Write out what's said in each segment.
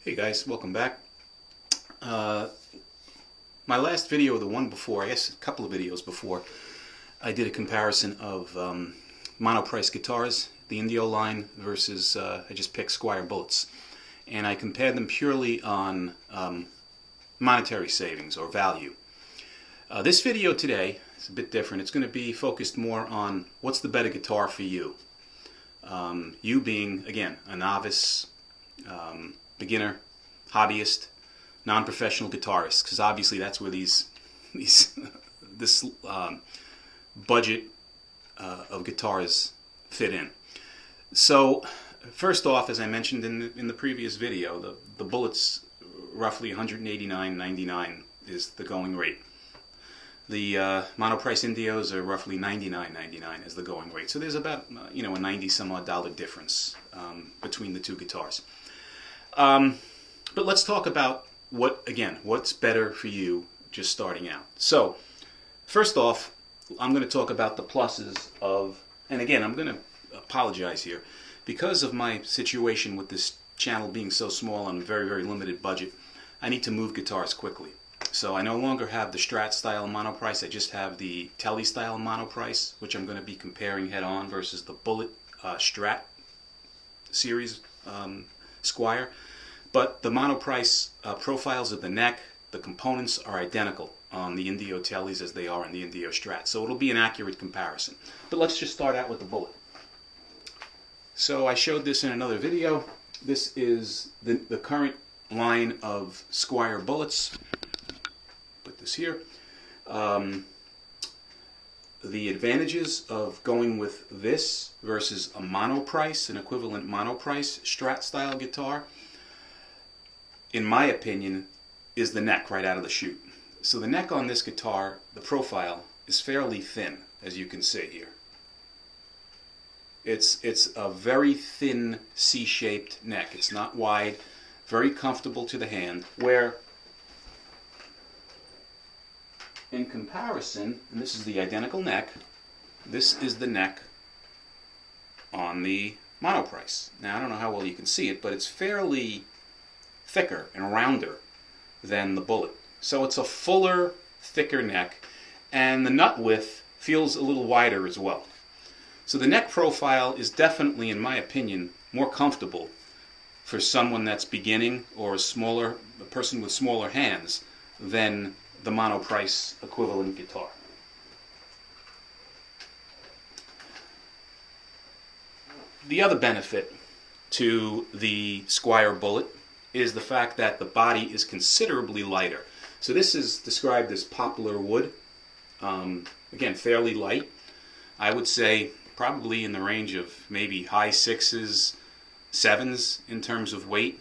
Hey guys, welcome back. My last video, the one before, I guess a couple of videos before, I did a comparison of monoprice guitars, the Indio line versus, I just picked Squier Bullets. And I compared them purely on monetary savings or value. This video today is a bit different. It's going to be focused more on what's the better guitar for you. You being, again, a novice, beginner, hobbyist, non-professional guitarist, because obviously that's where this budget of guitars fit in. So first off, as I mentioned in the previous video, the Bullets roughly $189.99 is the going rate. The monoprice Indios are roughly $99.99 as the going rate. So there's about a 90 some odd dollar difference between the two guitars. But let's talk about what's better for you just starting out. So first off, I'm going to talk about the pluses of, and again, I'm going to apologize here because of my situation with this channel being so small on a very, very limited budget. I need to move guitars quickly. So I no longer have the Strat style monoprice. I just have the Tele style monoprice, which I'm going to be comparing head on versus the Bullet Strat series Squier. But the monoprice profiles of the neck, the components are identical on the Indio Teles as they are on the Indio Strat. So it'll be an accurate comparison. But let's just start out with the Bullet. So I showed this in another video. This is the current line of Squier Bullets. Put this here. The advantages of going with this versus a monoprice, an equivalent monoprice Strat style guitar, in my opinion, is the neck right out of the chute. So the neck on this guitar, the profile, is fairly thin, as you can see here. It's a very thin C-shaped neck. It's not wide, very comfortable to the hand, where in comparison, and this is the identical neck, this is the neck on the monoprice. Now I don't know how well you can see it, but it's fairly thicker and rounder than the Bullet. So it's a fuller, thicker neck, and the nut width feels a little wider as well. So the neck profile is definitely, in my opinion, more comfortable for someone that's beginning or a person with smaller hands than the monoprice equivalent guitar. The other benefit to the Squier Bullet is the fact that the body is considerably lighter. So this is described as poplar wood. Again, fairly light. I would say probably in the range of maybe high 6s, 7s in terms of weight,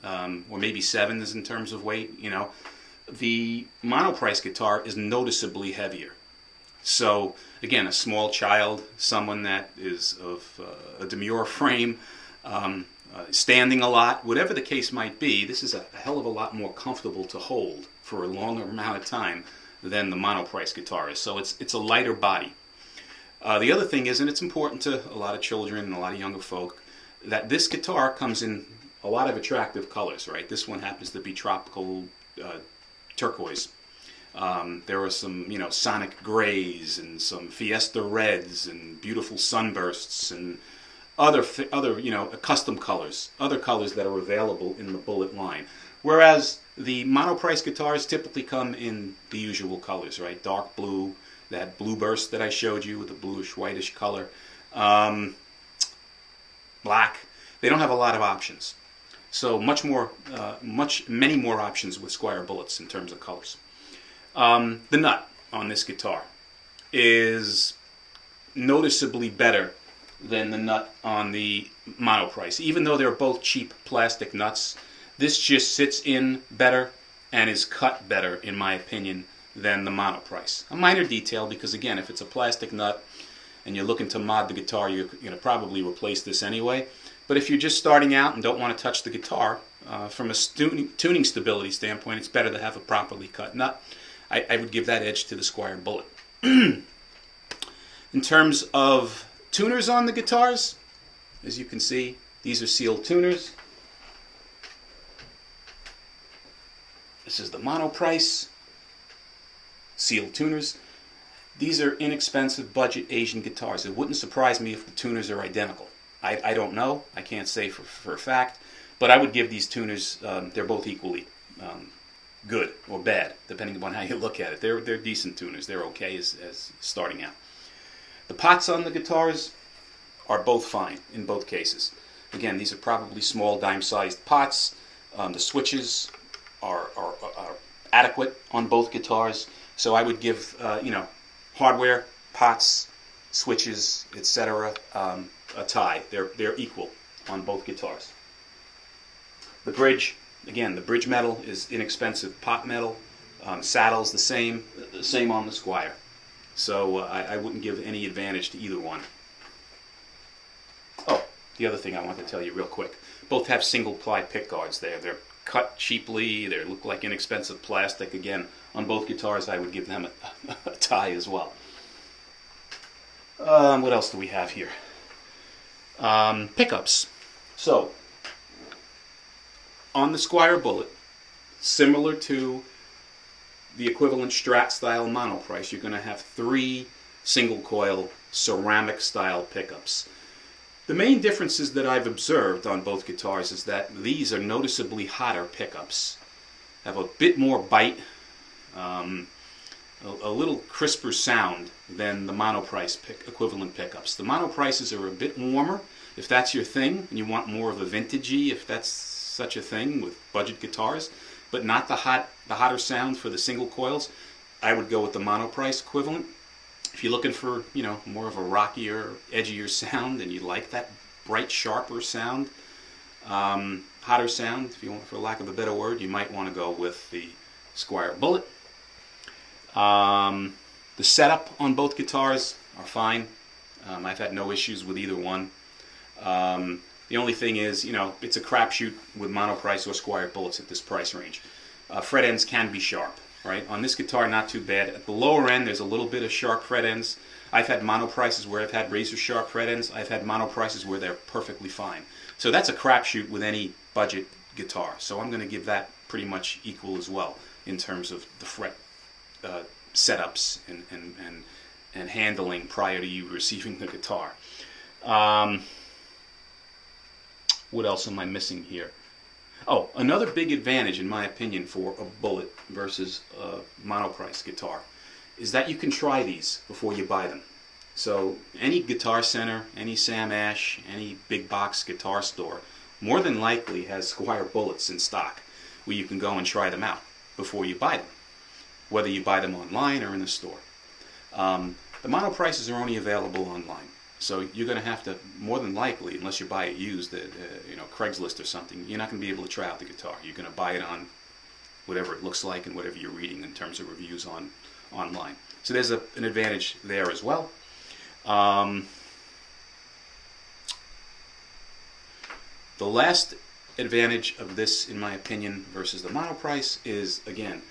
or maybe 7s in terms of weight. The monoprice guitar is noticeably heavier. So again, a small child, someone that is of a demure frame, standing a lot, whatever the case might be, this is a hell of a lot more comfortable to hold for a longer amount of time than the monoprice guitar is. So it's a lighter body. The other thing is, and it's important to a lot of children and a lot of younger folk, that this guitar comes in a lot of attractive colors, right? This one happens to be tropical turquoise. There are some, sonic grays and some fiesta reds and beautiful sunbursts and other custom colors, other colors that are available in the Bullet line. Whereas the monoprice guitars typically come in the usual colors, right? Dark blue, that blue burst that I showed you with the bluish whitish color, black. They don't have a lot of options. So many more options with Squier Bullets in terms of colors. The nut on this guitar is noticeably better than the nut on the monoprice. Even though they're both cheap plastic nuts, this just sits in better and is cut better, in my opinion, than the monoprice. A minor detail, because again, if it's a plastic nut and you're looking to mod the guitar, you're going to probably replace this anyway. But if you're just starting out and don't want to touch the guitar, from a tuning stability standpoint, it's better to have a properly cut nut. I would give that edge to the Squier Bullet. In terms of tuners on the guitars, as you can see, these are sealed tuners. This is the Monoprice sealed tuners. These are inexpensive budget Asian guitars. It wouldn't surprise me if the tuners are identical. I don't know. I can't say for a fact. But I would give these tuners, they're both equally good or bad, depending upon how you look at it. They're decent tuners. They're okay as starting out. The pots on the guitars are both fine in both cases. Again, these are probably small dime-sized pots. The switches are adequate on both guitars. So I would give, hardware, pots, switches, etc., a tie. They're equal on both guitars. The bridge, again, the bridge metal is inexpensive pot metal. Saddle's the same on the Squier. So I wouldn't give any advantage to either one. Oh, the other thing I want to tell you real quick. Both have single-ply pick guards there. They're cut cheaply. They look like inexpensive plastic. Again, on both guitars, I would give them a tie as well. What else do we have here? Pickups. So, on the Squier Bullet, similar to the equivalent Strat-style Monoprice, you're going to have 3 single-coil ceramic-style pickups. The main differences that I've observed on both guitars is that these are noticeably hotter pickups. Have a bit more bite, a little crisper sound than the Monoprice equivalent pickups. The Monoprices are a bit warmer, if that's your thing, and you want more of a vintagey, if that's such a thing with budget guitars, but not the hotter sound for the single coils. I would go with the Monoprice equivalent. If you're looking for, more of a rockier, edgier sound, and you like that bright, sharper sound, hotter sound, if you want, for lack of a better word, you might want to go with the Squier Bullet. The setup on both guitars are fine. I've had no issues with either one. The only thing is, it's a crapshoot with Monoprice or Squier Bullets at this price range. Fret ends can be sharp. Right? On this guitar, not too bad. At the lower end, there's a little bit of sharp fret ends. I've had Monoprices where I've had razor sharp fret ends. I've had Monoprices where they're perfectly fine. So that's a crapshoot with any budget guitar. So I'm going to give that pretty much equal as well in terms of the fret setups and handling prior to you receiving the guitar. What else am I missing here? Oh, another big advantage, in my opinion, for a Bullet versus a Monoprice guitar is that you can try these before you buy them. So any Guitar Center, any Sam Ash, any big box guitar store more than likely has Squier Bullets in stock where you can go and try them out before you buy them, whether you buy them online or in the store. The Monoprices are only available online. So you're going to have to, more than likely, unless you buy it used at Craigslist or something, you're not going to be able to try out the guitar. You're going to buy it on whatever it looks like and whatever you're reading in terms of reviews online. So there's an advantage there as well. The last advantage of this, in my opinion, versus the Monoprice is, again,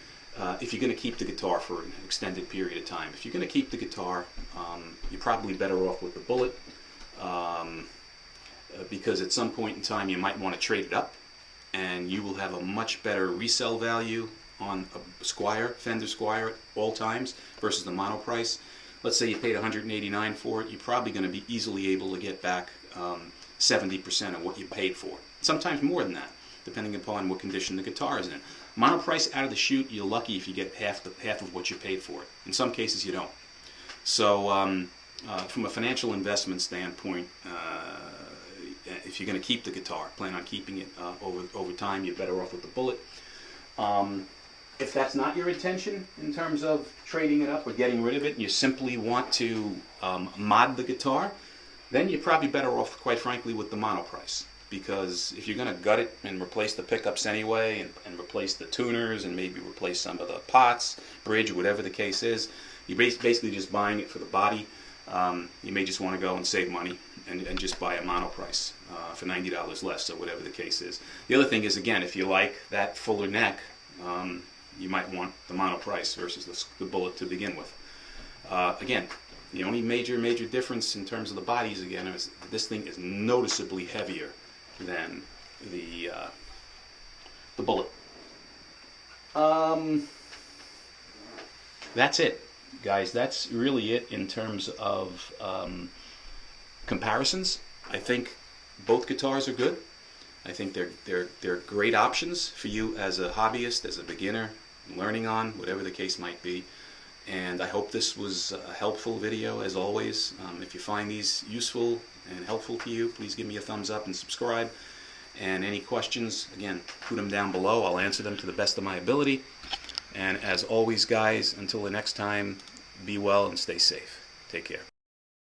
if you're going to keep the guitar for an extended period of time. If you're going to keep the guitar, you're probably better off with the Bullet because at some point in time you might want to trade it up and you will have a much better resale value on a Squier, Fender Squier at all times versus the Monoprice. Let's say you paid $189 for it, you're probably going to be easily able to get back 70% of what you paid for it. Sometimes more than that, depending upon what condition the guitar is in. Monoprice out of the chute, you're lucky if you get half of what you paid for it. In some cases, you don't. So, from a financial investment standpoint, if you're going to keep the guitar, plan on keeping it over time, you're better off with the Bullet. If that's not your intention in terms of trading it up or getting rid of it, and you simply want to mod the guitar, then you're probably better off, quite frankly, with the Monoprice. Because if you're going to gut it and replace the pickups anyway, and replace the tuners, and maybe replace some of the pots, bridge, whatever the case is, you're basically just buying it for the body. You may just want to go and save money and just buy a Monoprice for $90 less, or whatever the case is. The other thing is, again, if you like that fuller neck, you might want the Monoprice versus the Bullet to begin with. Again, the only major difference in terms of the bodies, again, is that this thing is noticeably heavier than the Bullet. that's it, guys. That's really it in terms of comparisons. I think both guitars are good. I think they're great options for you as a hobbyist, as a beginner, learning on, whatever the case might be. And I hope this was a helpful video, as always. If you find these useful and helpful to you, please give me a thumbs up and subscribe. And any questions, again, put them down below. I'll answer them to the best of my ability. And as always, guys, until the next time, be well and stay safe. Take care.